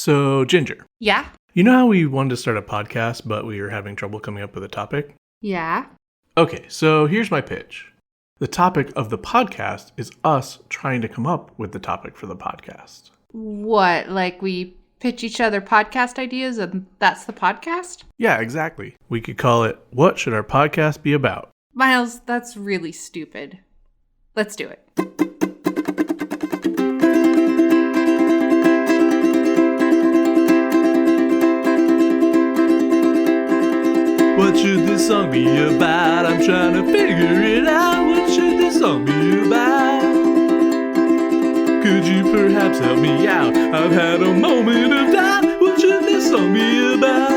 So, Ginger. Yeah? You know how we wanted to start a podcast, but we were having trouble coming up with a topic? Yeah. Okay, so here's my pitch. The topic of the podcast is us trying to come up with the topic for the podcast. What? Like we pitch each other podcast ideas and that's the podcast? Yeah, exactly. We could call it, What Should Our Podcast Be About? Miles, that's really stupid. Let's do it. What should this song be about? I'm trying to figure it out. What should this song be about? Could you perhaps help me out? I've had a moment of doubt. What should this song be about?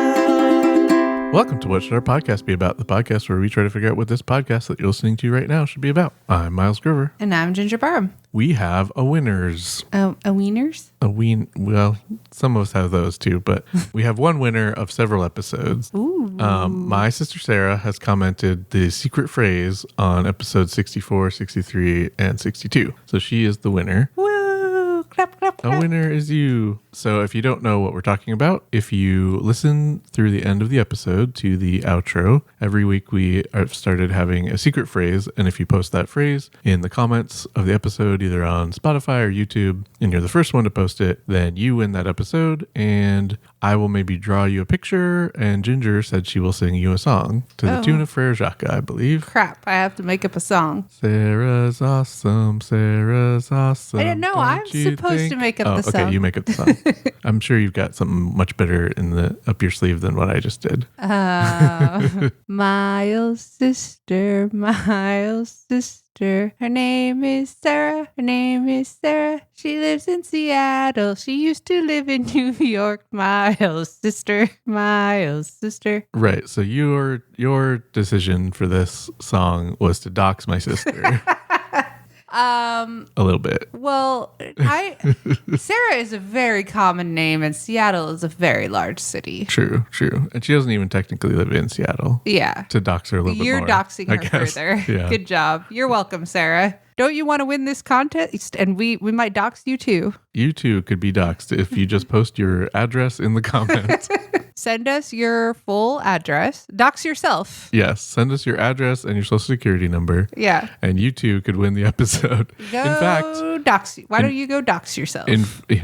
Welcome to What Should Our Podcast Be About? The podcast where we try to figure out what this podcast that you're listening to right now should be about. I'm Miles Grover. And I'm Ginger Barham. We have a winners. A wieners? Well, some of us have those too, but we have one winner of several episodes. Ooh. My sister Sarah has commented the secret phrase on episode 64, 63, and 62. So she is the winner. Woo! Clap, clap, clap. A winner is you. So if you don't know what we're talking about, if you listen through the end of the episode to the outro, every week we have started having a secret phrase. And if you post that phrase in the comments of the episode, either on Spotify or YouTube, and you're the first one to post it, then you win that episode. And I will maybe draw you a picture. And Ginger said she will sing you a song to the tune of Frere Jacques, I believe. Crap, I have to make up a song. Sarah's awesome. Sarah's awesome. I didn't know. I'm supposed to make up the song. Okay, you make up the song. I'm sure you've got something much better up your sleeve than what I just did. Miles' sister. Her name is Sarah. She lives in Seattle. She used to live in New York. Miles' sister. Right. So your decision for this song was to dox my sister. A little bit. Well, Sarah is a very common name, and Seattle is a very large city. True. And she doesn't even technically live in Seattle. Yeah. To dox her a little bit more. You're doxing her further. Yeah. Good job. You're welcome, Sarah. Don't you want to win this contest? And we might dox you too. You too could be doxed if you just post your address in the comments. Send us your full address. Dox yourself. Yes. Send us your address and your social security number. Yeah. And you too could win the episode. Why don't you go dox yourself?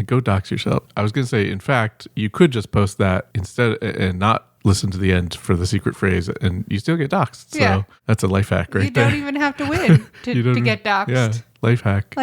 Go dox yourself. I was going to say, in fact, you could just post that instead and not listen to the end for the secret phrase and you still get doxed. So that's a life hack right there. You don't even have to win to get doxed. Yeah. Life hack.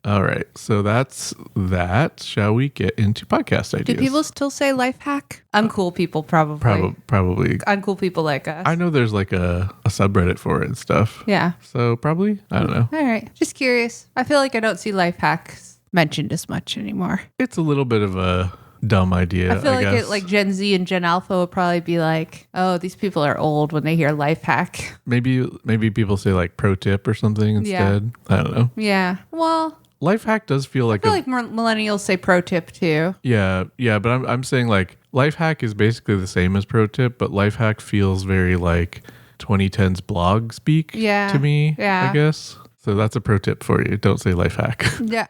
All right. So that's that. Shall we get into podcast ideas? Do people still say life hack? Uncool people probably. Probably. Uncool people like us. I know there's like a subreddit for it and stuff. Yeah. So probably. I don't know. All right. Just curious. I feel like I don't see life hacks mentioned as much anymore. It's a little bit of a dumb idea. I feel like Gen Z and Gen Alpha would probably be like, oh, these people are old when they hear life hack. Maybe people say like pro tip or something instead. Yeah. I don't know. Yeah. Well, life hack does feel like like millennials say pro tip too. Yeah, but I'm saying like life hack is basically the same as pro tip, but life hack feels very like 2010s blog speak to me, I guess. So that's a pro tip for you. Don't say life hack. Yeah,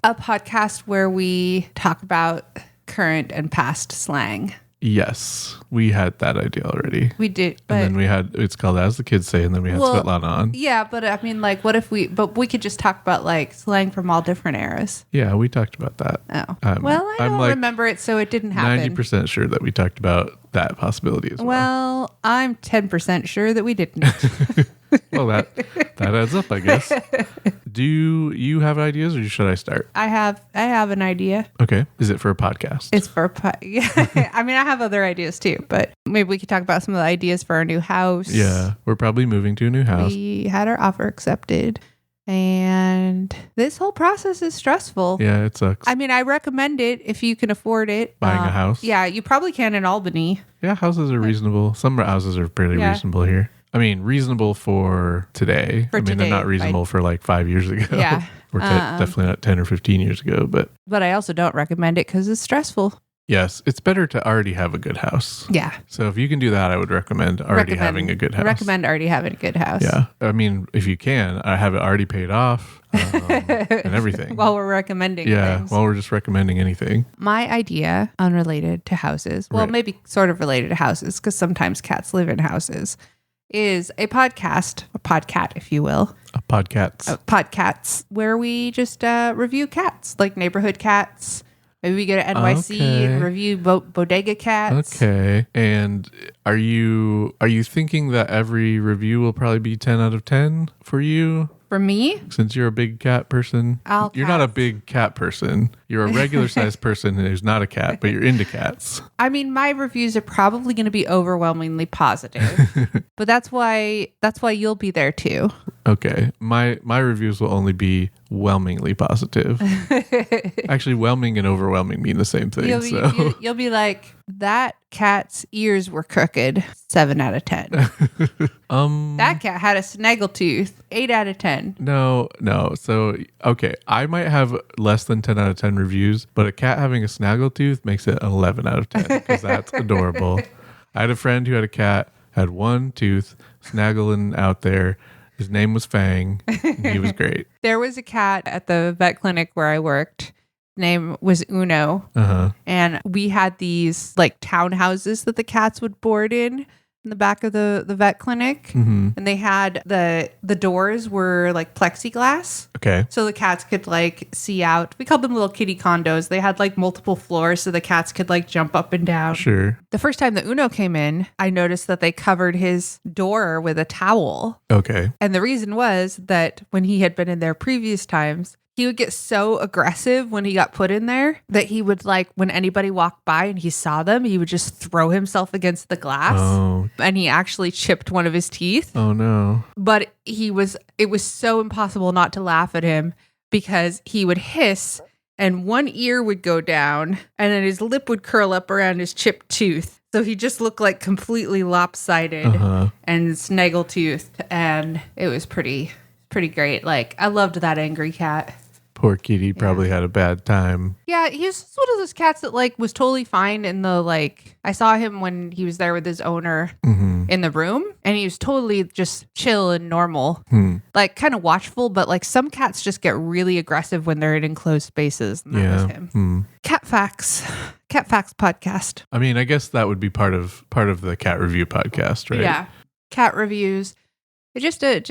a podcast where we talk about current and past slang. Yes, we had that idea already. We did. But, and then it's called As the Kids Say, and then we had Svetlana on. Yeah, but I mean, like, we could just talk about like slang from all different eras. Yeah, we talked about that. Oh. I don't remember it, so it didn't happen. 90% sure that we talked about that possibility as well. Well, I'm 10% sure that we didn't. Well, that adds up, I guess. Do you have ideas, or should I start? I have an idea. Okay. Is it for a podcast? It's for yeah. I mean, I have other ideas too, but maybe we could talk about some of the ideas for our new house. Yeah, we're probably moving to a new house. We had our offer accepted, and this whole process is stressful. Yeah, it sucks. I mean, I recommend it if you can afford it. Buying a house? Yeah, you probably can in Albany. Yeah, houses are reasonable. Some houses are pretty reasonable here. I mean, reasonable for today. They're not reasonable for like 5 years ago. Yeah. Or definitely not 10 or 15 years ago. But I also don't recommend it because it's stressful. Yes, it's better to already have a good house. Yeah. So if you can do that, I would recommend having a good house. Recommend already having a good house. Yeah. I mean, if you can, I have it already paid off and everything. While we're recommending things. While we're just recommending anything. My idea, unrelated to houses, well, maybe sort of related to houses, because sometimes cats live in houses, is a podcast, a podcat, if you will. A Podcats. Podcats, where we just review cats, like neighborhood cats. Maybe we go to NYC and review bodega cats. Okay. And are you thinking that every review will probably be 10 out of 10 for you? For me? Since you're a big cat person. You're not a big cat person. You're a regular sized person who's not a cat, but you're into cats. I mean, my reviews are probably going to be overwhelmingly positive. But that's why you'll be there too. Okay. My reviews will only be whelmingly positive. Actually, whelming and overwhelming mean the same thing. You'll be like, that cat's ears were crooked. 7 out of 10. That cat had a snaggletooth. 8 out of 10. No. So, okay, I might have less than 10 out of 10 reviews, but a cat having a snaggletooth makes it an 11 out of 10 because that's adorable. I had a friend who had a cat, had one tooth, snaggling out there. His name was Fang. And he was great. There was a cat at the vet clinic where I worked. Name was Uno. And we had these like townhouses that the cats would board in the back of the vet clinic. And they had the doors were like plexiglass. Okay. So the cats could like see out. We called them little kitty condos. They had like multiple floors so the cats could like jump up and down. Sure. The first time that Uno came in, I noticed that they covered his door with a towel. Okay. And the reason was that when he had been in there previous times, he would get so aggressive when he got put in there that he would like, when anybody walked by and he saw them, he would just throw himself against the glass. Oh. And he actually chipped one of his teeth. Oh no. But it was so impossible not to laugh at him because he would hiss and one ear would go down and then his lip would curl up around his chipped tooth. So he just looked like completely lopsided and snaggletooth. And it was pretty great. Like, I loved that angry cat. Poor kitty probably had a bad time. Yeah, he was just one of those cats that like was totally fine in the like, I saw him when he was there with his owner in the room and he was totally just chill and normal. Like kind of watchful, but like some cats just get really aggressive when they're in enclosed spaces. And that was him. Cat Facts podcast. I mean, I guess that would be part of the cat review podcast, right? Yeah. Cat reviews. Just a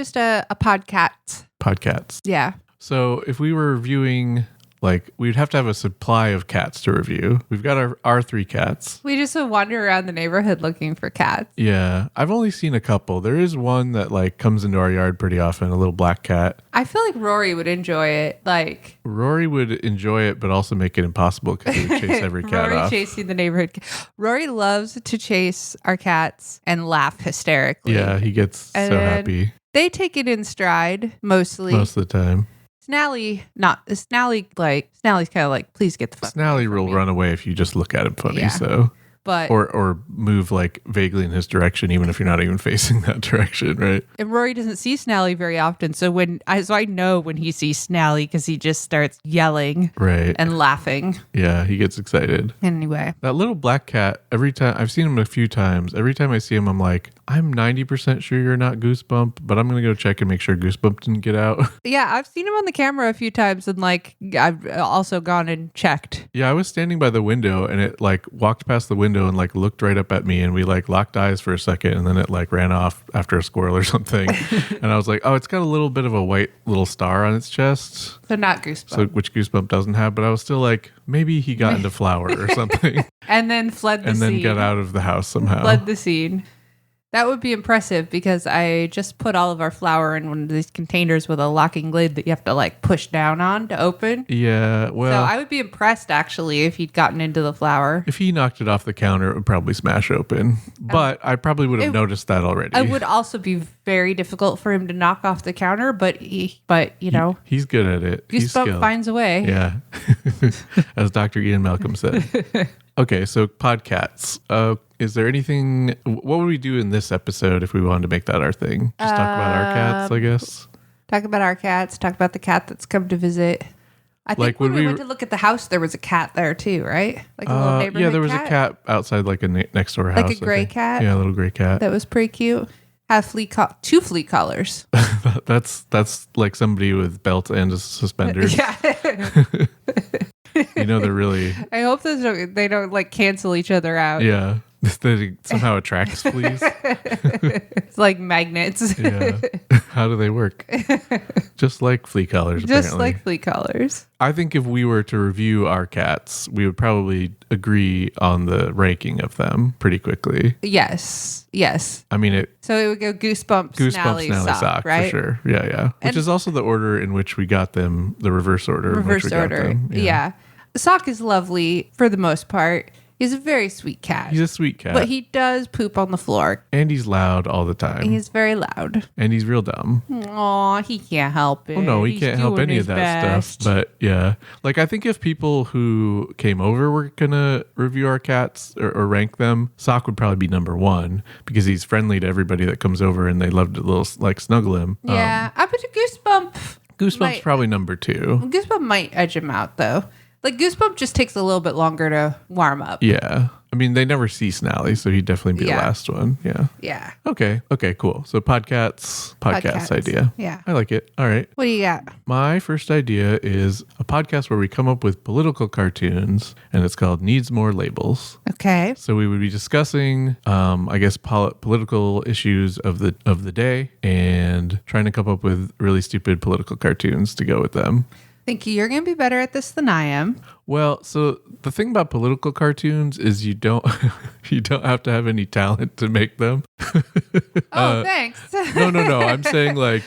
podcast. Podcats. Yeah. So if we were reviewing, like, we'd have to have a supply of cats to review. We've got our 3 cats. We just wander around the neighborhood looking for cats. Yeah. I've only seen a couple. There is one that, like, comes into our yard pretty often, a little black cat. I feel like Rory would enjoy it. Like, Rory would enjoy it, but also make it impossible because he would chase every cat Rory off. chasing the neighborhood. Rory loves to chase our cats and laugh hysterically. Yeah, he gets so happy. They take it in stride, mostly. Most of the time. Snally's kind of like, please get the fuck Snally will run away if you just look at him funny, so. But or move like vaguely in his direction, even if you're not even facing that direction, right? And Rory doesn't see Snally very often, so I know when he sees Snally because he just starts yelling, right, and laughing. Yeah, he gets excited. Anyway, that little black cat. Every time I've seen him a few times, every time I see him, I'm like, I'm 90% sure you're not Goosebump, but I'm gonna go check and make sure Goosebump didn't get out. Yeah, I've seen him on the camera a few times, and like I've also gone and checked. Yeah, I was standing by the window, and it like walked past the window and like looked right up at me, and we like locked eyes for a second, and then it like ran off after a squirrel or something. And I was like, oh, it's got a little bit of a white little star on its chest, so not Goosebump, so which Goosebump doesn't have. But I was still like, maybe he got into flour or something, and then fled the scene, and then got out of the house somehow. Fled the scene. That would be impressive because I just put all of our flour in one of these containers with a locking lid that you have to like push down on to open. Yeah, well. So I would be impressed actually if he'd gotten into the flour. If he knocked it off the counter, it would probably smash open. But I probably would have noticed that already. It would also be very difficult for him to knock off the counter, but you know. He's good at it. Goosebump finds a way. Yeah. As Dr. Ian Malcolm said. Okay, so Podcats. Is there anything, what would we do in this episode if we wanted to make that our thing? Just talk about our cats, I guess. Talk about our cats, talk about the cat that's come to visit. I think Like, when when we we went to look at the house, there was a cat there too, right? Like a little neighborhood yeah, there was a cat outside like a next door house. Like a gray cat? Yeah, a little gray cat. That was pretty cute. Have two flea collars. That's like somebody with belt and suspenders. Yeah. You know, they're really... I hope they don't like cancel each other out. Yeah. That somehow attracts fleas. It's like magnets. Yeah. How do they work? Just like flea collars, Just apparently. like flea collars. I think if we were to review our cats, we would probably agree on the ranking of them pretty quickly. Yes. I mean, So it would go Goosebumps, Goosebumps, Snally, Sock, right? for sure. Yeah. Which is also the order in which we got them, the reverse order. in which we got them. Yeah. Sock is lovely for the most part. He's a very sweet cat. He's a sweet cat. But he does poop on the floor. And he's loud all the time. He's very loud. And he's real dumb. Aw, he can't help it. Oh, no, he He's can't help doing any his of that best. stuff. But yeah, like I think if people who came over were going to review our cats or rank them, Sock would probably be number one because he's friendly to everybody that comes over and they love to little like snuggle him. Yeah, I bet Goosebump. Goosebumps probably number two. Goosebump might edge him out though. Like Goosebump just takes a little bit longer to warm up. Yeah. I mean, they never see Snally, so he'd definitely be the last one. Yeah. Yeah. Okay, cool. So podcast idea. Yeah. I like it. All right. What do you got? My first idea is a podcast where we come up with political cartoons, and it's called Needs More Labels. Okay. So we would be discussing, I guess, political issues of the day, and trying to come up with really stupid political cartoons to go with them. Think you're going to be better at this than I am. Well, so the thing about political cartoons is you don't have to have any talent to make them. Thanks. No. I'm saying like,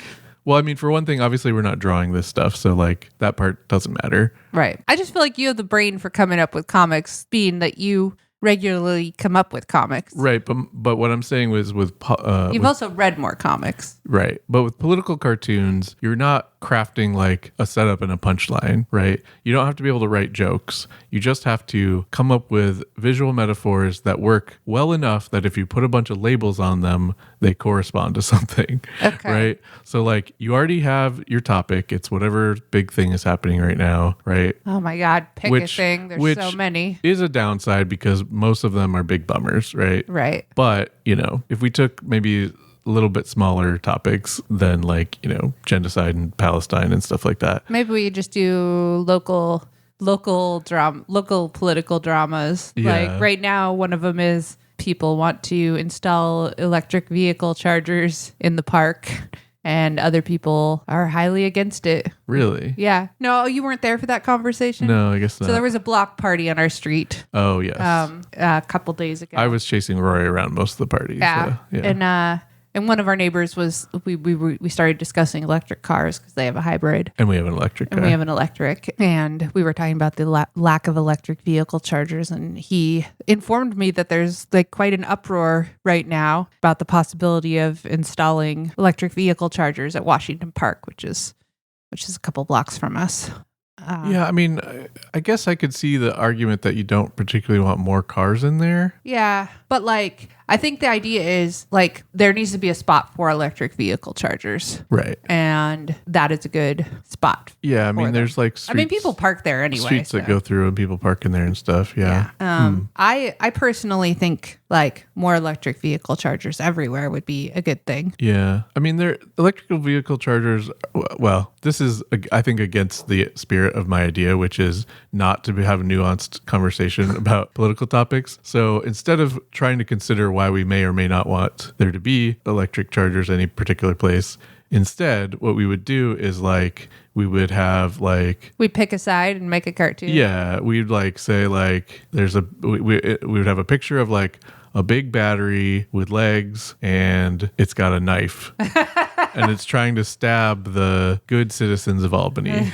well, I mean, for one thing, obviously we're not drawing this stuff, so like that part doesn't matter. Right. I just feel like you have the brain for coming up with comics, being that you regularly come up with comics. Right, but what I'm saying was You've also read more comics. Right. But with political cartoons, you're not crafting like a setup and a punchline, right? You don't have to be able to write jokes. You just have to come up with visual metaphors that work well enough that if you put a bunch of labels on them, they correspond to something. Okay. Right? So like you already have your topic. It's whatever big thing is happening right now, right? Oh my God. Pick a thing. There's so many. Is a downside because most of them are big bummers, right? Right. But, if we took maybe a little bit smaller topics than like, genocide in Palestine and stuff like that. Maybe we just do local political dramas. Yeah. Like right now, one of them is people want to install electric vehicle chargers in the park, and other people are highly against it. Really? Yeah. No, you weren't there for that conversation? No, I guess not. So there was a block party on our street. Oh, yes. A couple days ago. I was chasing Rory around most of the parties. Yeah. So, yeah. And one of our neighbors was we started discussing electric cars because they have a hybrid. And we have an electric car. And we have an electric. And we were talking about the lack of electric vehicle chargers. And he informed me that there's like quite an uproar right now about the possibility of installing electric vehicle chargers at Washington Park, which is a couple blocks from us. Yeah, I mean, I guess I could see the argument that you don't particularly want more cars in there. Yeah, but like, I think the idea is like there needs to be a spot for electric vehicle chargers. Right. And that is a good spot. Yeah, I mean, there's like streets, people park there anyway. Streets that go through and people park in there and stuff. Yeah. I personally think like more electric vehicle chargers everywhere would be a good thing. Yeah. I mean, they're electrical vehicle chargers. Well, this is, I think, against the spirit of my idea, which is not to have a nuanced conversation about political topics. So instead of trying to consider why we may or may not want there to be electric chargers any particular place, instead, what we would do is like, we would have like... We'd pick a side and make a cartoon. Yeah. We'd like say like, we would have a picture of like a big battery with legs and it's got a knife. And it's trying to stab the good citizens of Albany,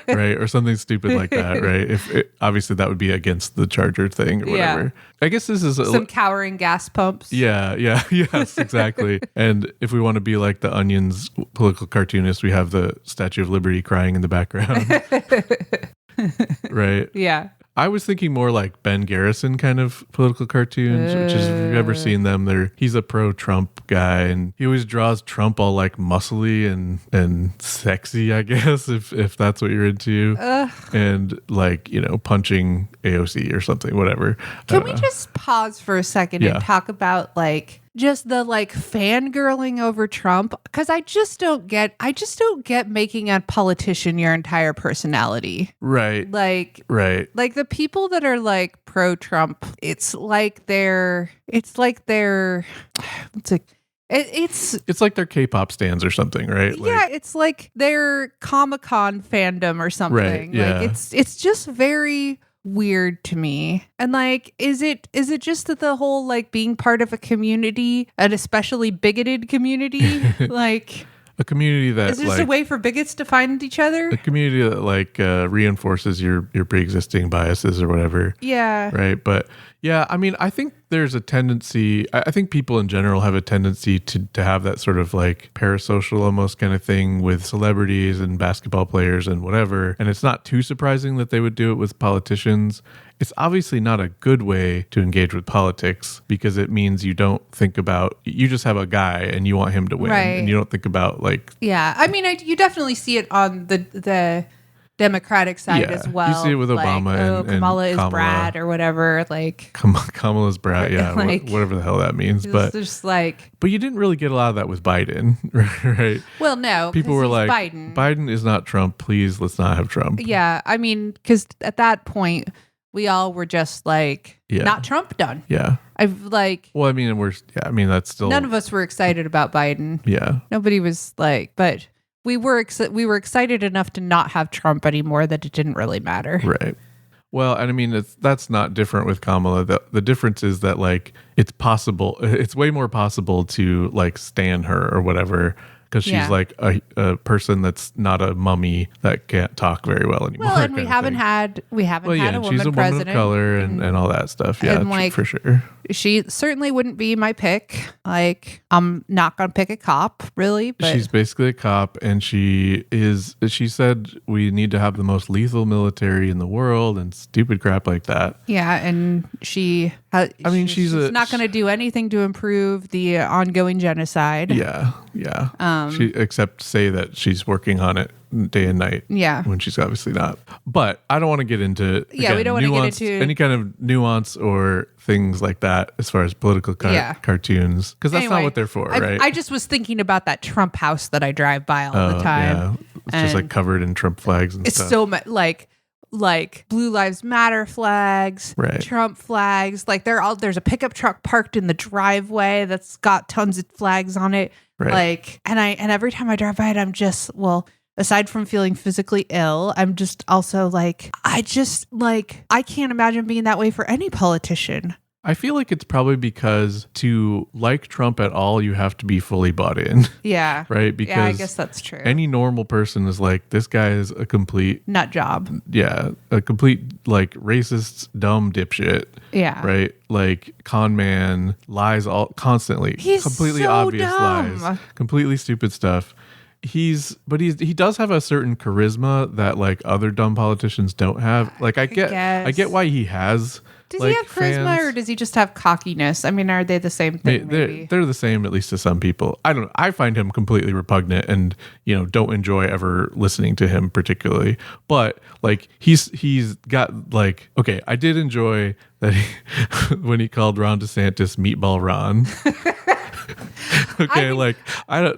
right? Or something stupid like that, right? Obviously that would be against the charger thing or whatever. Yeah. I guess this is some cowering gas pumps. Yes, exactly. And if we want to be like the Onion's political cartoonist, we have the Statue of Liberty crying in the background. Right? Yeah. I was thinking more like Ben Garrison kind of political cartoons, which is, if you've ever seen them, he's a pro-Trump guy, and he always draws Trump all like muscly and sexy, I guess, if that's what you're into. And like, punching AOC or something, whatever. Can we just pause for a second and talk about like just the like fangirling over Trump? Because I just don't get making a politician your entire personality. Right. Like the people that are like pro-Trump, it's like they're it's like their K-pop stands or something, right? Yeah, it's like their Comic-Con fandom or something. Right, yeah. Like it's just very weird to me. And like, is it just that the whole like being part of a community, an especially bigoted community, like a community that is this a way for bigots to find each other? A community that like reinforces your pre-existing biases or whatever. Yeah. Right. But yeah, I mean, I think there's a tendency, I think people in general have a tendency to have that sort of like parasocial almost kind of thing with celebrities and basketball players and whatever. And it's not too surprising that they would do it with politicians. It's obviously not a good way to engage with politics because it means you just have a guy and you want him to win. Right. And you don't think about like... Yeah. I mean, you definitely see it on the Democratic side as well. You see it with Obama and Kamala is Brad or whatever. Like Kamala's Brad, yeah, like, whatever the hell that means. But just like, but you didn't really get a lot of that with Biden, right? Well, no, people were like, Biden is not Trump. Please, let's not have Trump. Yeah, I mean, because at that point, we all were just like, not Trump done. Yeah, I've like. Well, I mean, that's still none of us were excited about Biden. Yeah, nobody was like, but. We were excited enough to not have Trump anymore that it didn't really matter. Right. Well, and I mean, that's not different with Kamala. The difference is that like it's way more possible to like stan her or whatever because she's like a person that's not a mummy that can't talk very well anymore. Well, and we haven't had a woman she's a president. Woman of color and all that stuff. Yeah, like, for sure. She certainly wouldn't be my pick. Like, I'm not going to pick a cop, really. But she's basically a cop, and she said we need to have the most lethal military in the world and stupid crap like that. Yeah, and she's not going to do anything to improve the ongoing genocide. Yeah. Except say that she's working on it day and night. Yeah. When she's obviously not. But I don't want to get into we don't want to get into any kind of nuance or things like that as far as political cartoons because that's not what they're for, right? I just was thinking about that Trump house that I drive by all the time. Yeah. It's just like covered in Trump flags and stuff. It's so like Blue Lives Matter flags, right. Trump flags. Like there's a pickup truck parked in the driveway that's got tons of flags on it. Right. Like, and every time I drive by it, I'm just, aside from feeling physically ill, I'm just also like, I can't imagine being that way for any politician. I feel like it's probably because to like Trump at all, you have to be fully bought in. Yeah. Right? Because I guess that's true. Any normal person is like, this guy is a complete nut job. Yeah. A complete like racist, dumb dipshit. Yeah. Right? Like con man, lies all constantly. He's completely so obvious dumb. lies. Completely stupid stuff. He does have a certain charisma that like other dumb politicians don't have. Like I get why he has. Does he have charisma or does he just have cockiness? I mean, are they the same thing? They're the same, at least to some people. I don't know. I find him completely repugnant and, don't enjoy ever listening to him particularly. But like he's got like, okay, I did enjoy that when he called Ron DeSantis Meatball Ron. Okay,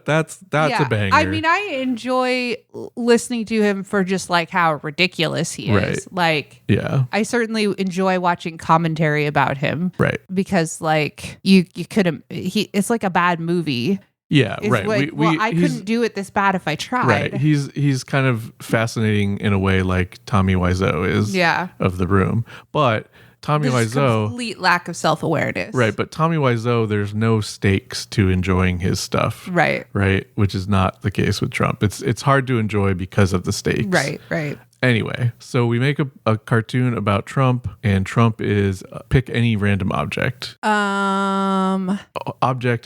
that's a banger. I mean, I enjoy listening to him for just like how ridiculous he is. Right. Like, yeah, I certainly enjoy watching commentary about him. Right. Because like you couldn't. It's like a bad movie. Yeah, right. I couldn't do it this bad if I tried. Right. He's kind of fascinating in a way, like Tommy Wiseau is. Yeah. Of The Room, but. Tommy Wiseau, complete lack of self-awareness. Right, but Tommy Wiseau, there's no stakes to enjoying his stuff. Right. Right, which is not the case with Trump. It's hard to enjoy because of the stakes. Right. Anyway, so we make a cartoon about Trump, and Trump is pick any random object. Object,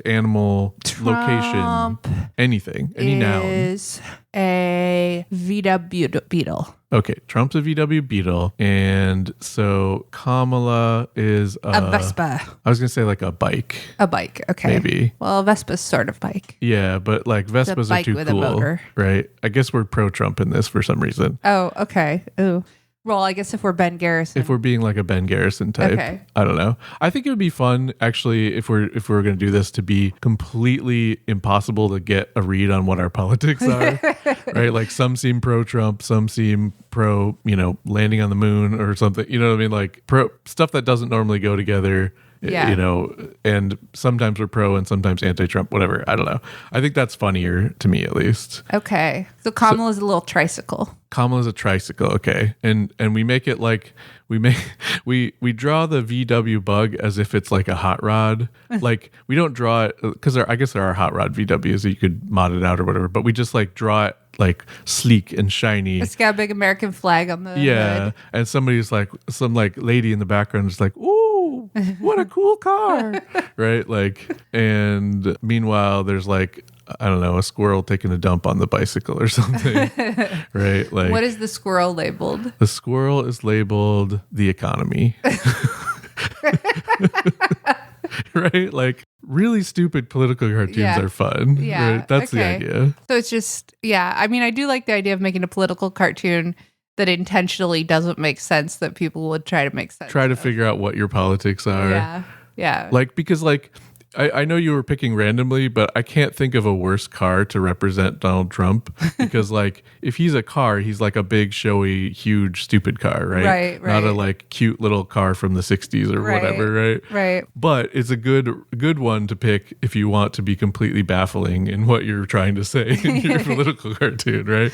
animal, Trump location, anything, any noun. a VW Beetle. Okay, Trump's a VW Beetle. And so Kamala is A Vespa. I was going to say like a bike. A bike. Okay. Maybe. Well, a Vespa's sort of bike. Yeah, but like Vespas are bike too with a cool. motor. Right? I guess we're pro-Trump in this for some reason. Oh, okay. Ooh. Well, I guess if we're Ben Garrison. If we're being like a Ben Garrison type, Okay. I don't know. I think it would be fun, actually, if we're going to do this, to be completely impossible to get a read on what our politics are, right? Like some seem pro-Trump, some seem pro, landing on the moon or something. You know what I mean? Like pro stuff that doesn't normally go together. Yeah. And sometimes we're pro and sometimes anti-Trump, whatever. I don't know. I think that's funnier to me, at least. Okay. So Kamala's a little tricycle. Kamala's a tricycle, okay, and we make it like we draw the VW Bug as if it's like a hot rod. Like we don't draw it because I guess there are hot rod VWs that you could mod it out or whatever, but we just like draw it like sleek and shiny. It's got a big American flag on the hood. And somebody's like some like lady in the background is like, ooh, what a cool car, right? Like, and meanwhile there's like, I don't know, a squirrel taking a dump on the bicycle or something, right? Like, what is the squirrel labeled? The squirrel is labeled the economy. Right? Like really stupid political cartoons are fun. Yeah. Right? That's the idea. So it's just, I mean, I do like the idea of making a political cartoon that intentionally doesn't make sense, that people would try to make sense. Try to figure out what your politics are. Yeah. Yeah. Like, because like, I know you were picking randomly, but I can't think of a worse car to represent Donald Trump because, like, if he's a car, he's like a big, showy, huge, stupid car, right? Right. Not a like cute little car from the 60s or whatever, right? Right. But it's a good one to pick if you want to be completely baffling in what you're trying to say in your political cartoon, right?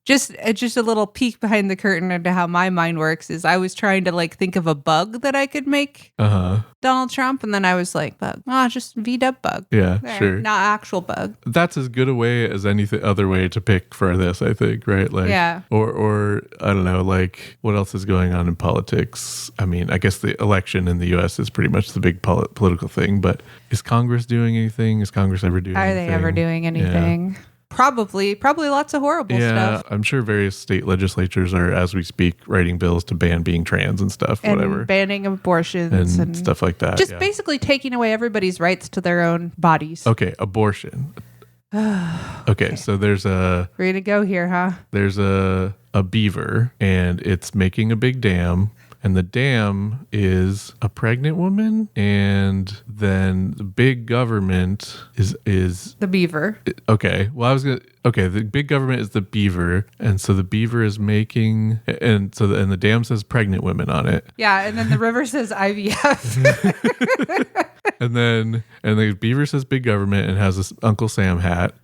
Just a little peek behind the curtain into how my mind works is I was trying to like think of a bug that I could make Donald Trump, and then I was like, bug. Oh, just VW Bug. Yeah, there, sure. Not actual bug. That's as good a way as any other way to pick for this, I think, right? Like, or I don't know, like what else is going on in politics? I mean, I guess the election in the U.S. is pretty much the big political thing, but is Congress doing anything? Is Congress ever doing anything? Are they ever doing anything? Yeah. Probably lots of horrible stuff. Yeah, I'm sure various state legislatures are, as we speak, writing bills to ban being trans and stuff, and whatever. Banning abortions and stuff like that. Just basically taking away everybody's rights to their own bodies. Okay, abortion. Okay, so there's a... Ready to go here, huh? There's a beaver, and it's making a big dam. And the dam is a pregnant woman, and then the big government is the beaver. Okay. Well, the big government is the beaver, and so the beaver is making, and the dam says pregnant women on it. Yeah, and then the river says IVF. And the beaver says big government and has this Uncle Sam hat.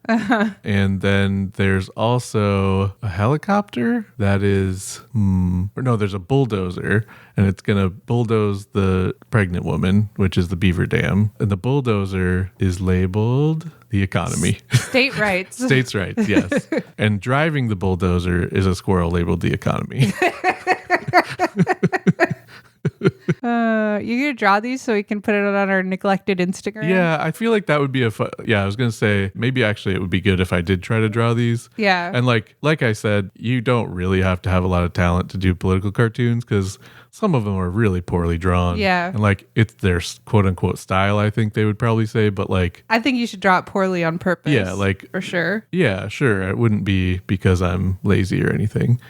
And then there's also a helicopter that is, there's a bulldozer, and it's going to bulldoze the pregnant woman, which is the beaver dam. And the bulldozer is labeled the economy. State rights. States' rights, yes. And driving the bulldozer is a squirrel labeled the economy. You gonna draw these so we can put it on our neglected Instagram? Yeah, I feel like that would be I was gonna say maybe actually it would be good if I did try to draw these. Yeah. And like I said, you don't really have to have a lot of talent to do political cartoons because some of them are really poorly drawn. Yeah. And like it's their quote unquote style, I think they would probably say, but like I think you should draw it poorly on purpose. Yeah, like for sure. Yeah, sure. It wouldn't be because I'm lazy or anything.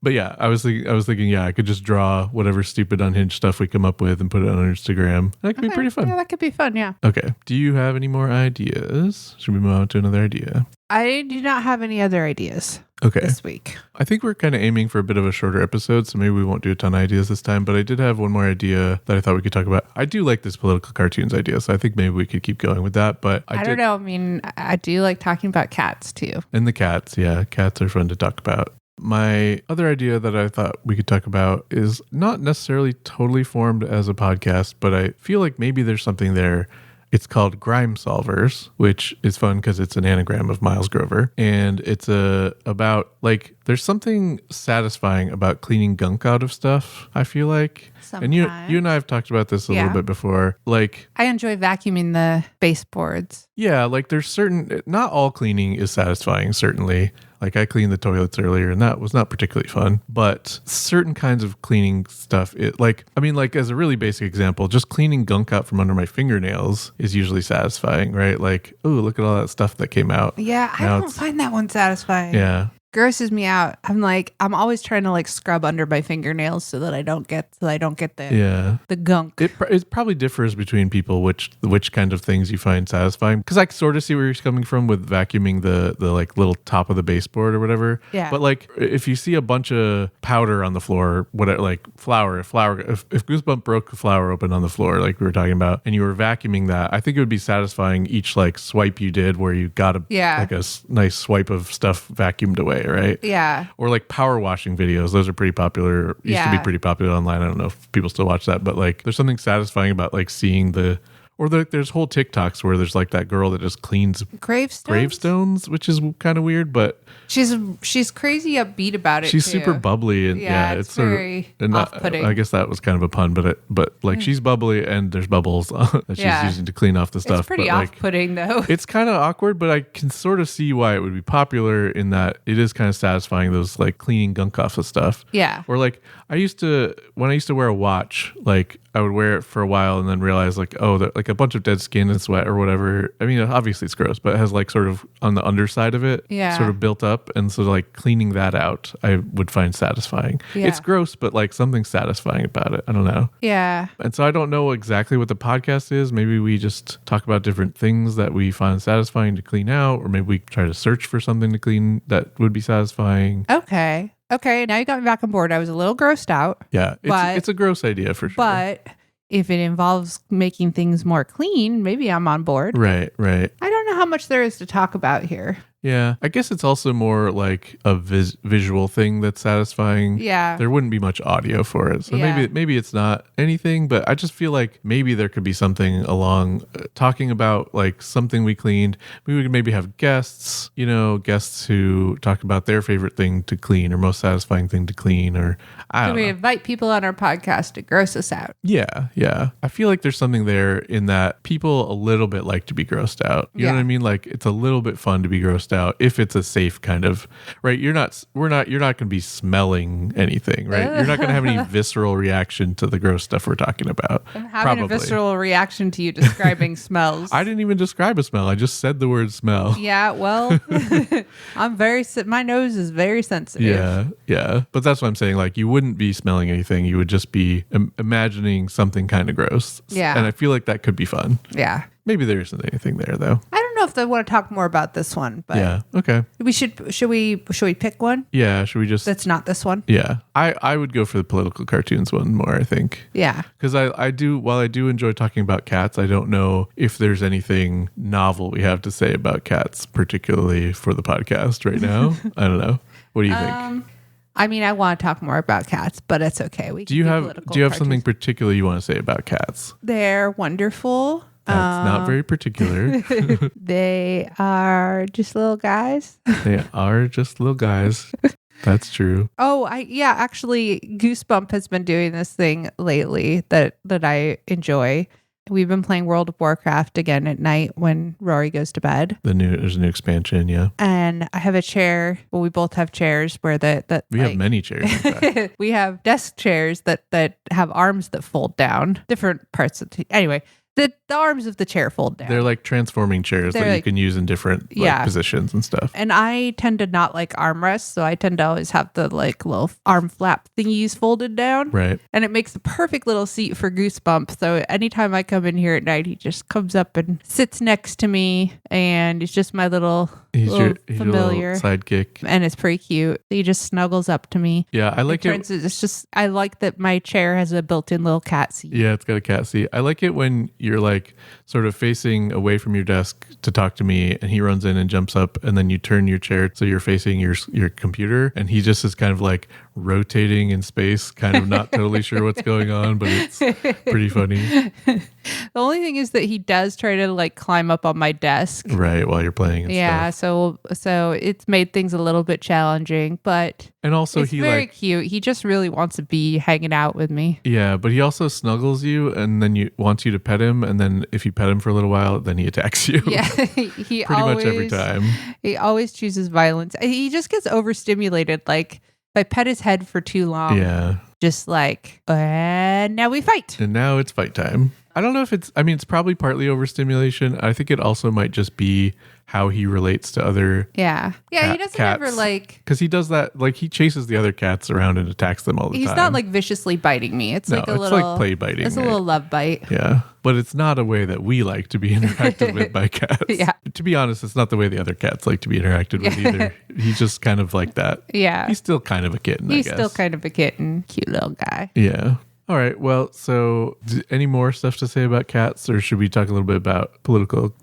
But yeah, I was thinking, I could just draw whatever stupid unhinged stuff we come up with and put it on Instagram. That could be pretty fun. Yeah, that could be fun, yeah. Okay. Do you have any more ideas? Should we move on to another idea? I do not have any other ideas this week. I think we're kind of aiming for a bit of a shorter episode, so maybe we won't do a ton of ideas this time, but I did have one more idea that I thought we could talk about. I do like this political cartoons idea, so I think maybe we could keep going with that, but I don't know. I mean, I do like talking about cats too. And the cats, yeah. Cats are fun to talk about. My other idea that I thought we could talk about is not necessarily totally formed as a podcast, but I feel like maybe there's something there It's called Grime Solvers, which is fun because it's an anagram of Miles Grover. And it's about like, there's something satisfying about cleaning gunk out of stuff, I feel like. Sometimes. And you and I have talked about this a little bit before. Like, I enjoy vacuuming the baseboards. Yeah, like there's certain, not all cleaning is satisfying, certainly. Like I cleaned the toilets earlier and that was not particularly fun, but certain kinds of cleaning stuff, as a really basic example, just cleaning gunk out from under my fingernails is usually satisfying, right? Like, oh, look at all that stuff that came out. Yeah, I don't find that one satisfying. Yeah. Grosses me out. I'm always trying to like scrub under my fingernails so that I don't get the gunk. It probably differs between people which kind of things you find satisfying, because I sort of see where you're coming from with vacuuming the like little top of the baseboard or whatever. Yeah. But like if you see a bunch of powder on the floor, whatever, like flour, if Goosebump broke the flour open on the floor like we were talking about, and you were vacuuming that, I think it would be satisfying each like swipe you did where you got a nice swipe of stuff vacuumed away. Right? Yeah. Or like power washing videos. Those are pretty popular. Used to be pretty popular online. I don't know if people still watch that, but like there's something satisfying about like seeing there's whole TikToks where there's like that girl that just cleans gravestones, which is kind of weird, but she's crazy upbeat about it. She's too. super bubbly, and it's very off-putting. I guess that was kind of a pun, but like she's bubbly and there's bubbles that she's using to clean off the stuff. It's pretty off-putting though. It's kind of awkward, but I can sort of see why it would be popular in that it is kind of satisfying, those like cleaning gunk off of stuff. Yeah. Or like when I used to wear a watch, like I would wear it for a while and then realize like, oh, that like a bunch of dead skin and sweat or whatever. I mean, obviously it's gross, but it has like sort of on the underside of it, sort of built up. And so like cleaning that out, I would find satisfying. Yeah. It's gross, but like something satisfying about it. I don't know. Yeah. And so I don't know exactly what the podcast is. Maybe we just talk about different things that we find satisfying to clean out, or maybe we try to search for something to clean that would be satisfying. Okay, now you got me back on board. I was a little grossed out. Yeah, it's a gross idea for sure. But if it involves making things more clean, maybe I'm on board. Right. I don't know how much there is to talk about here. Yeah, I guess it's also more like a visual thing that's satisfying. Yeah. There wouldn't be much audio for it. So maybe it's not anything, but I just feel like maybe there could be something along talking about like something we cleaned. We could maybe have guests who talk about their favorite thing to clean or most satisfying thing to clean, or I don't know. We invite people on our podcast to gross us out. Yeah. I feel like there's something there in that people a little bit like to be grossed out. You know what I mean? Like it's a little bit fun to be grossed out if it's a safe kind of, right? You're not going to be smelling anything, right? You're not going to have any visceral reaction to the gross stuff we're talking about. I'm having a visceral reaction to you describing smells. I didn't even describe a smell. I just said the word smell. Yeah, well, my nose is very sensitive. Yeah. But that's what I'm saying. Like you wouldn't be smelling anything. You would just be imagining something kind of gross. Yeah. And I feel like that could be fun. Yeah. Maybe there isn't anything there though. I don't know if I want to talk more about this one, but yeah, okay. Should we pick one? Yeah, should we just? That's not this one. Yeah, I would go for the political cartoons one more. I think. Yeah, because while I do enjoy talking about cats, I don't know if there's anything novel we have to say about cats, particularly for the podcast right now. I don't know. What do you think? I mean, I want to talk more about cats, but it's okay. Do you have something particular you want to say about cats? They're wonderful. That's not very particular. They are just little guys. They are just little guys. That's true. Oh, actually, Goosebump has been doing this thing lately that I enjoy. We've been playing World of Warcraft again at night when Rory goes to bed. There's a new expansion, yeah. And I have a chair. Well, we both have chairs where we have many chairs. We have desk chairs that have arms that fold down. Different parts of anyway. The arms of the chair fold down. They're like transforming chairs that you can use in different positions and stuff. And I tend to not like armrests, so I tend to always have the like little arm flap thingies folded down. Right. And it makes a perfect little seat for Goosebump. So anytime I come in here at night, he just comes up and sits next to me, and he's just my little familiar little sidekick. And it's pretty cute. He just snuggles up to me. Yeah, I like it. I like that my chair has a built-in little cat seat. Yeah, it's got a cat seat. I like it when you're like sort of facing away from your desk to talk to me, and he runs in and jumps up, and then you turn your chair so you're facing your computer, and he just is kind of like rotating in space, kind of not totally sure what's going on, but it's pretty funny. The only thing is that he does try to like climb up on my desk. Right, while you're playing and Yeah, stuff. so it's made things a little bit challenging, but And also it's he very like cute. He just really wants to be hanging out with me. yeah, but he also snuggles you and then wants you to pet him, and then if you pet him for a little while, then he attacks you. Yeah, he Pretty much every time. He always chooses violence. He just gets overstimulated. Like if I pet his head for too long, Yeah. just like, and now we fight. And now it's fight time. I don't know if it's probably partly overstimulation. I think it also might just be how he relates to other Yeah. Yeah, he doesn't cats. ever like... Because he does that, like he chases the other cats around and attacks them all the time. He's not like viciously biting me. It's No, like a it's little... like play biting. It's a little love bite. Yeah. But it's not a way that we like to be interacted with by cats. Yeah. To be honest, it's not the way the other cats like to be interacted with either. He's just kind of like that. Yeah. He's still kind of a kitten, He's I guess. still kind of a kitten. Cute little guy. Yeah. All right. Well, so any more stuff to say about cats, or should we talk a little bit about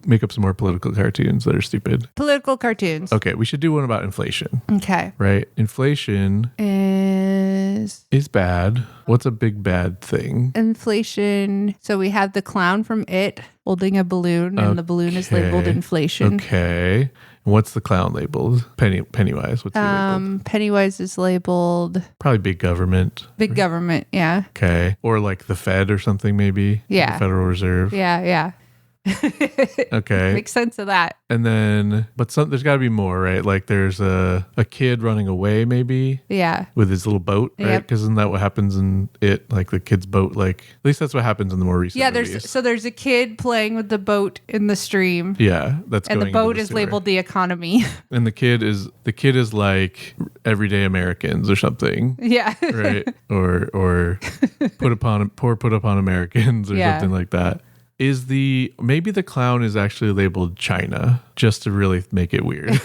make up some more political cartoons that are stupid? Political cartoons. Okay. We should do one about inflation, Okay. right? Inflation is bad. What's a big bad thing? Inflation. So we have the clown from It holding a balloon, and the balloon is labeled inflation. Okay. And what's the clown labeled? Pennywise. What's he labeled? Pennywise is labeled Probably big government. big government. Yeah. Okay. Or like the Fed or something, maybe. Yeah. The Federal Reserve. Yeah. Okay. Makes sense of that. And then, but there's got to be more, right? Like there's a kid running away, maybe, Yeah. with his little boat, right? Yep. Because isn't that what happens in It? Like the kid's boat, like at least that's what happens in the more recent Yeah, movies. there's a kid playing with the boat in the stream. Yeah, that's And the going into boat is sewer. labeled the economy. And the kid is like everyday Americans or something, Yeah. right? or put upon Americans or Yeah. something like that. Maybe the clown is actually labeled China just to really make it weird.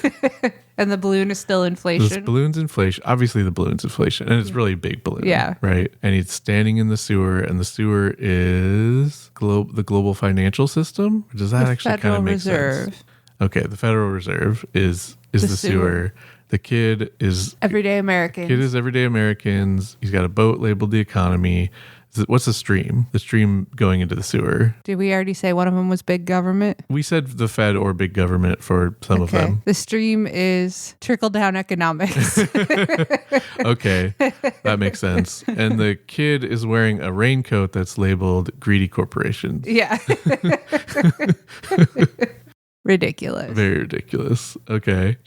And the balloon is still This inflation. balloon's inflation. Obviously, the balloon's inflation, and it's really a big balloon. Yeah. Right. And he's standing in the sewer, and the sewer is the global financial system. Or does that actually kind Federal of make Reserve. sense? Okay, the Federal Reserve is the sewer. sewer. The kid is Everyday Americans. everyday Americans. He's got a boat labeled the economy. What's the stream? The stream going into the sewer. Did we already say one of them was big government? We said the Fed or big government for some of them. The stream is trickle down economics. Okay, that makes sense. And the kid is wearing a raincoat that's labeled greedy corporations. Yeah. Ridiculous. Very ridiculous. Okay.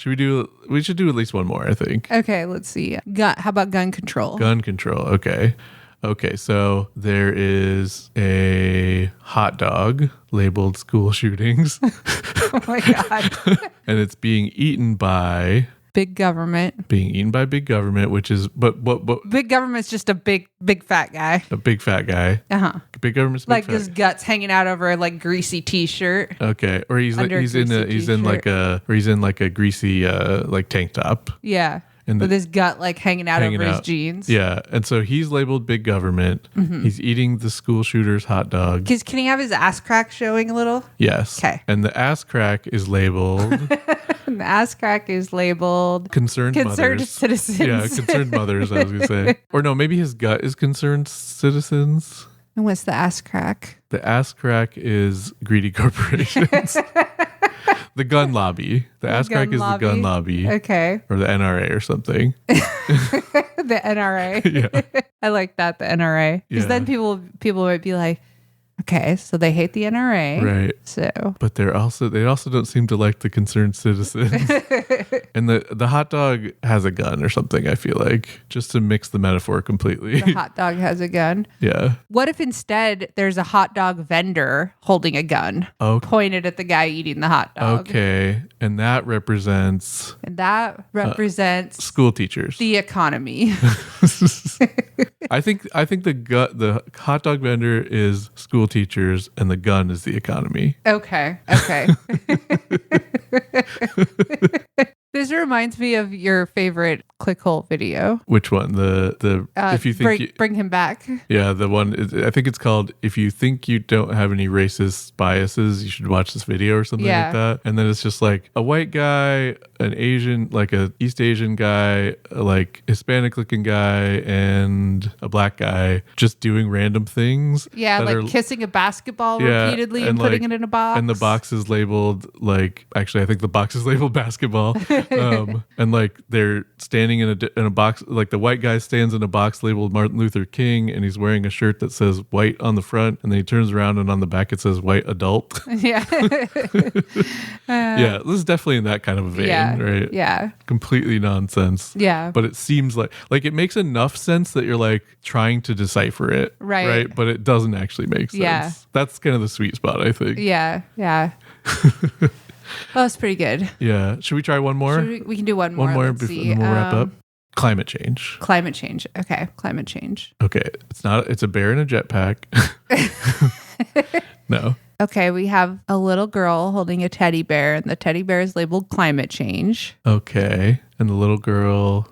We should do at least one more, I think. Okay, let's see. How about gun control? Gun control. Okay. Okay, so there is a hot dog labeled school shootings, Oh my God. and it's being eaten by Big government. big government, which is but Big government's just a big fat guy. a big fat guy. Uh-huh. Big government's big Like fat his guts hanging out over a like greasy t-shirt. Okay, or he's Under a in like a greasy like tank top. Yeah. And with his gut like hanging out over his jeans. Yeah, and so he's labeled big government. Mm-hmm. He's eating the school shooter's hot dog. Can he have his ass crack showing a little? Yes. Okay. And the ass crack is labeled And the ass crack is labeled concerned mothers. citizens. Yeah, concerned mothers, I was going to say. Or no, maybe his gut is concerned citizens. And what's the ass crack? The ass crack is greedy corporations. The gun lobby. The ass crack is the gun lobby. Okay. Or the NRA or something. The NRA. Yeah. I like that, the NRA. Because then people might be like, okay, so they hate the NRA. Right. So But they also don't seem to like the concerned citizens. And the hot dog has a gun or something, I feel like, just to mix the metaphor completely. the hot dog has a gun. Yeah. What if instead there's a hot dog vendor holding a gun pointed at the guy eating the hot dog? Okay. And that represents And that represents school teachers. the economy. I think the hot dog vendor is school teachers and the gun is the economy. Okay. This reminds me of your favorite clickhole video. Which one? The if you think bring him back. Yeah, the one, I think it's called "If You Think You Don't Have Any Racist Biases, You Should Watch This Video" or something like that. And then it's just like a white guy, an Asian, like a East Asian guy, like Hispanic looking guy, and a black guy just doing random things. Yeah, like kissing a basketball repeatedly and putting it in a box. And the box is labeled like, actually, I think the box is labeled basketball. And like they're standing in a box, like the white guy stands in a box labeled Martin Luther King, and he's wearing a shirt that says white on the front, and then he turns around and on the back it says white adult. Yeah. Yeah, this is definitely in that kind of a vein, right? Yeah. Completely nonsense. Yeah. But it seems like it makes enough sense that you're like trying to decipher it. Right. But it doesn't actually make sense. Yeah. That's kind of the sweet spot, I think. Yeah. Yeah. Well, that's pretty good. Yeah. Should we try one more? We can do one more. One more Let's before we'll wrap up. Climate change. Climate change. Okay. Climate change. Okay. It's a bear in a jetpack. No. Okay. We have a little girl holding a teddy bear, and the teddy bear is labeled climate change. Okay. And the little girl.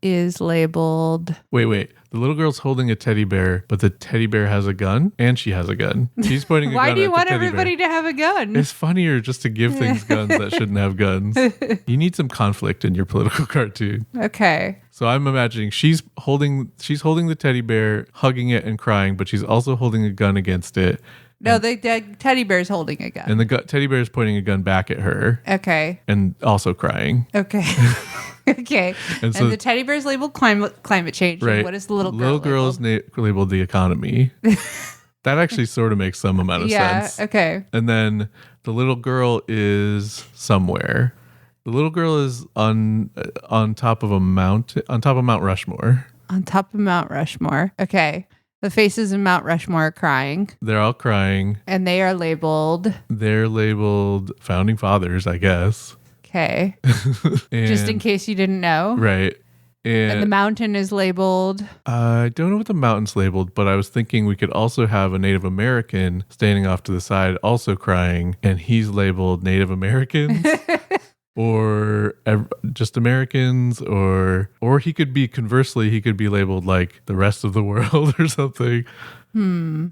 Is labeled. Wait. The little girl's holding a teddy bear, but the teddy bear has a gun, and she has a gun. She's pointing a gun at the teddy bear. Why do you want everybody to have a gun? It's funnier just to give things guns that shouldn't have guns. You need some conflict in your political cartoon. Okay. So I'm imagining she's holding the teddy bear, hugging it and crying, but she's also holding a gun against it. No, the teddy bear's holding a gun. And the teddy bear is pointing a gun back at her. Okay. And also crying. Okay. Okay. And the teddy bear's labeled climate change. Right. And what is the little girl? Little girl's labeled the economy. That actually sort of makes some amount of sense. Yeah. Okay. And then the little girl is somewhere. The little girl is on top of a mountain, on top of Mount Rushmore. On top of Mount Rushmore. Okay. The faces in Mount Rushmore are crying. They're all crying. And they are labeled. They're labeled founding fathers, I guess. Okay. Just in case you didn't know. Right. And the mountain is labeled. I don't know what the mountain's labeled, but I was thinking we could also have a Native American standing off to the side also crying, and he's labeled Native Americans. Or just Americans, or he could be, conversely, he could be labeled like the rest of the world or something.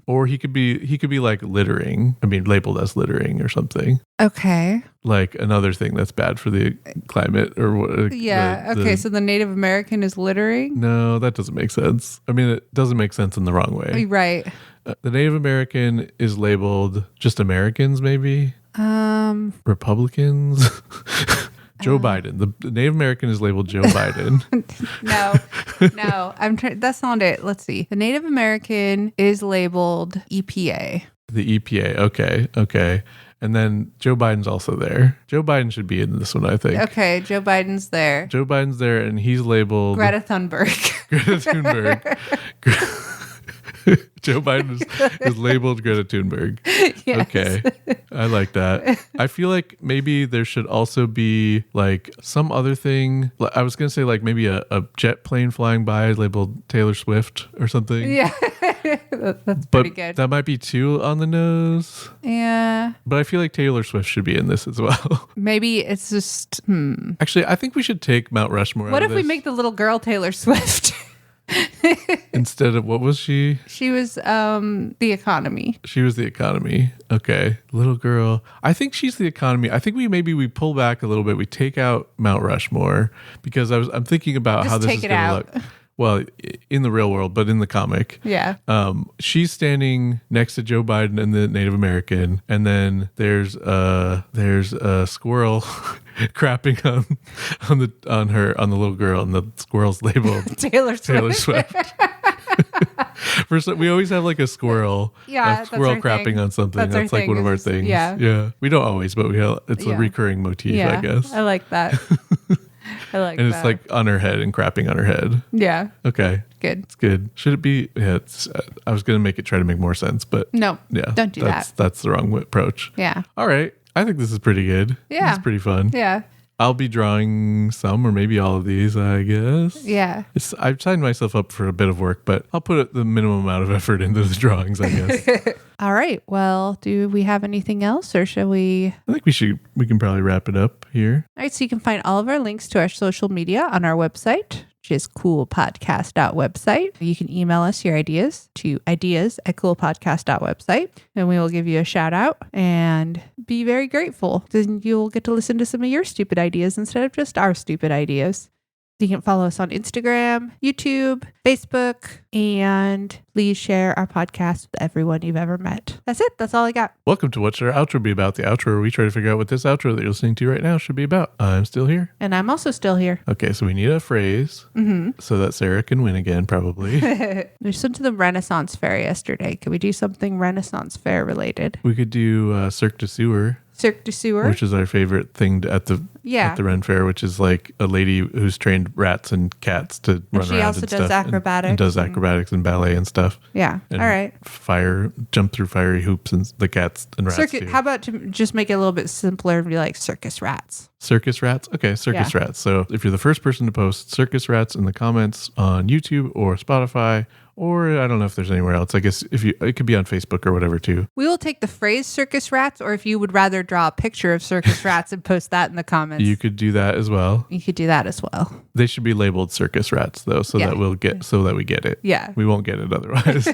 Or he could be like littering. I mean, labeled as littering or something. Okay. Like another thing that's bad for the climate or what? Yeah. Okay. So the Native American is littering? No, that doesn't make sense. I mean, it doesn't make sense in the wrong way. Right. The Native American is labeled just Americans, maybe. Republicans. Joe Biden. The Native American is labeled Joe Biden. No. That's not it. Let's see. The Native American is labeled EPA. The EPA. Okay. And then Joe Biden's also there. Joe Biden should be in this one, I think. Okay, Joe Biden's there. Joe Biden's there, and he's labeled Greta Thunberg. Greta Thunberg. Joe Biden is labeled Greta Thunberg. Yes. Okay. I like that. I feel like maybe there should also be like some other thing. I was going to say like maybe a jet plane flying by labeled Taylor Swift or something. Yeah. That's pretty good. That might be too on the nose. Yeah. But I feel like Taylor Swift should be in this as well. Maybe it's just, Actually, I think we should take Mount Rushmore What out if we make the little girl Taylor Swift? Instead of, what was she? She was the economy. She was the economy. Okay. Little girl. I think she's the economy. I think we pull back a little bit. We take out Mount Rushmore because I'm thinking about just how this is going to look. Well, in the real world, but in the comic. Yeah. She's standing next to Joe Biden and the Native American, and then there's a squirrel crapping on the little girl, and the squirrel's labeled Taylor Swift. First, we always have like a squirrel. Yeah, a squirrel crapping on something. That's like one of our things. Yeah. We don't always, but it's a recurring motif, I guess. I like that. And it's like on her head and crapping on her head. Yeah. Okay. Good. It's good. Should it be? Yeah. I was going to try to make more sense, but no. Yeah. Don't do that. That's the wrong approach. Yeah. All right. I think this is pretty good. Yeah. It's pretty fun. Yeah. I'll be drawing some or maybe all of these, I guess. Yeah. I've signed myself up for a bit of work, but I'll put the minimum amount of effort into the drawings, I guess. All right. Well, do we have anything else or shall we? I think we can probably wrap it up here. All right. So you can find all of our links to our social media on our website, which is coolpodcast.website. You can email us your ideas to ideas@coolpodcast.website, and we will give you a shout out and be very grateful. Then you'll get to listen to some of your stupid ideas instead of just our stupid ideas. You can follow us on Instagram, YouTube, Facebook, and please share our podcast with everyone you've ever met. That's it. That's all I got. Welcome to What Should Our Outro Be About? The outro where we try to figure out what this outro that you're listening to right now should be about. I'm still here. And I'm also still here. Okay, so we need a phrase so that Sarah can win again, probably. We listened to the Renaissance Fair yesterday. Could we do something Renaissance Fair related? We could do Cirque du Sewer. Cirque du Sewer, which is our favorite thing at the Ren Fair, which is like a lady who's trained rats and cats to run around and stuff. She also does acrobatics. And does acrobatics and ballet and stuff. Yeah. And all right. Jump through fiery hoops and the cats and rats too. How about to just make it a little bit simpler and be like circus rats? Circus rats? Okay, circus rats. So if you're the first person to post circus rats in the comments on YouTube or Spotify, or I don't know if there's anywhere else. I guess it could be on Facebook or whatever too. We will take the phrase circus rats, or if you would rather draw a picture of circus rats and post that in the comments. You could do that as well. You could do that as well. They should be labeled circus rats though, so that we get it. Yeah. We won't get it otherwise.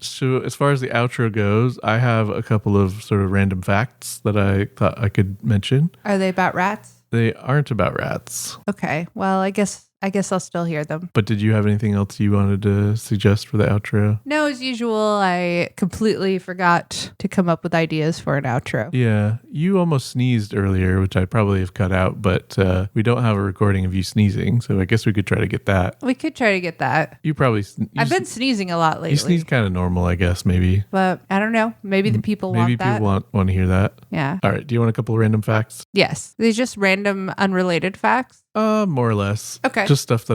So as far as the outro goes, I have a couple of sort of random facts that I thought I could mention. Are they about rats? They aren't about rats. Okay. Well, I guess I'll still hear them. But did you have anything else you wanted to suggest for the outro? No, as usual, I completely forgot to come up with ideas for an outro. Yeah, you almost sneezed earlier, which I probably have cut out, but we don't have a recording of you sneezing, so I guess we could try to get that. We could try to get that. You probably... I've been sneezing a lot lately. You sneeze kind of normal, I guess, maybe. But I don't know. Maybe the people want that. Maybe people want to hear that. Yeah. All right, do you want a couple of random facts? Yes. These just random, unrelated facts? More or less. Okay. Just stuff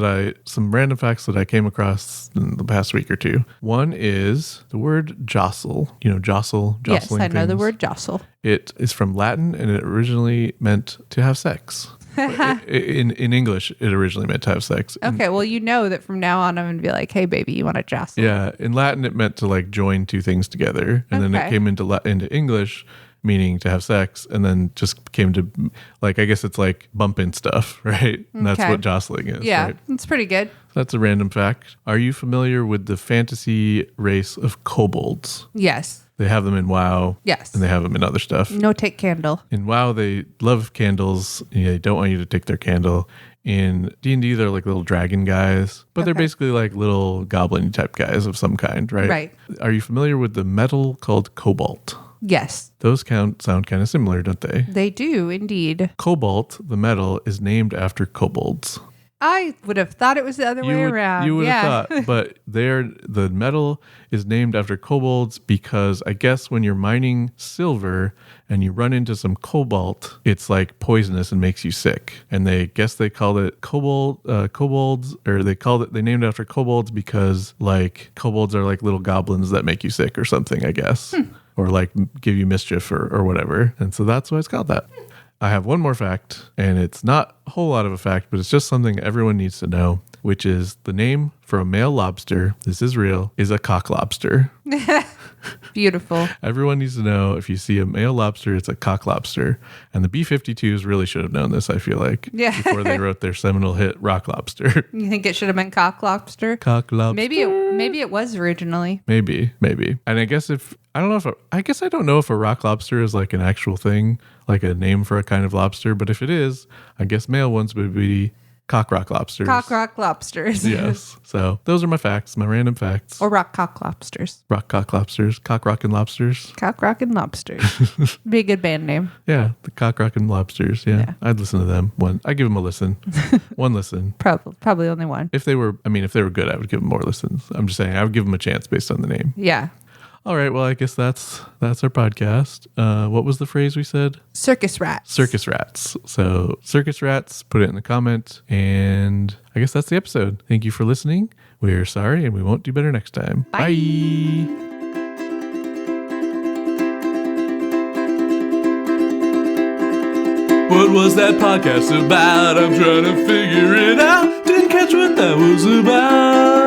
some random facts that I came across in the past week or two. One is the word jostle. You know, jostling Yes, I know things. the word jostle. It is from Latin and it originally meant to have sex. In English, it originally meant to have sex. Okay, well, you know that from now on I'm going to be like, hey, baby, you want to jostle? Yeah, in Latin, it meant to like join two things together. And then it came into English, meaning to have sex, and then just came to like, I guess it's like bumping stuff, right? And that's what jostling is. Yeah, right? It's pretty good. That's a random fact. Are you familiar with the fantasy race of kobolds? Yes. They have them in WoW. Yes. And they have them in other stuff. No take candle. In WoW, they love candles. They don't want you to take their candle. In D&D, they're like little dragon guys, but they're basically like little goblin type guys of some kind, right? Right. Are you familiar with the metal called cobalt? Yes. Those sound kind of similar, don't they? They do, indeed. Cobalt, the metal, is named after kobolds. I would have thought it was the other way around. You would have thought, but the metal is named after kobolds because I guess when you're mining silver and you run into some cobalt, it's like poisonous and makes you sick. And they called it kobolds, or they named it after kobolds because like kobolds are like little goblins that make you sick or something, I guess. Or like give you mischief or whatever. And so that's why it's called that. I have one more fact, and it's not a whole lot of a fact, but it's just something everyone needs to know, which is the name for a male lobster, this is real, is a cock lobster. Beautiful. Everyone needs to know if you see a male lobster, it's a cock lobster. And the B-52s really should have known this, I feel like, before they wrote their seminal hit, Rock Lobster. You think it should have been cock lobster? Cock lobster. Maybe it was originally. Maybe. And I guess I don't know if a rock lobster is like an actual thing, like a name for a kind of lobster, but if it is, I guess male ones would be cock rock lobsters. Cock rock lobsters. Yes. So those are my facts, my random facts. Or rock cock lobsters. Rock cock lobsters. Cock rockin' lobsters. Cock rockin' lobsters. Be a good band name. Yeah, the cock rockin' lobsters. Yeah. I'd listen to them. I'd give them a listen. One listen. Probably only one. If they were good, I would give them more listens. I'm just saying I would give them a chance based on the name. Yeah. All right. Well, I guess that's our podcast. What was the phrase we said? Circus rats. Circus rats. So circus rats, put it in the comment. And I guess that's the episode. Thank you for listening. We're sorry and we won't do better next time. Bye. What was that podcast about? I'm trying to figure it out. Didn't catch what that was about.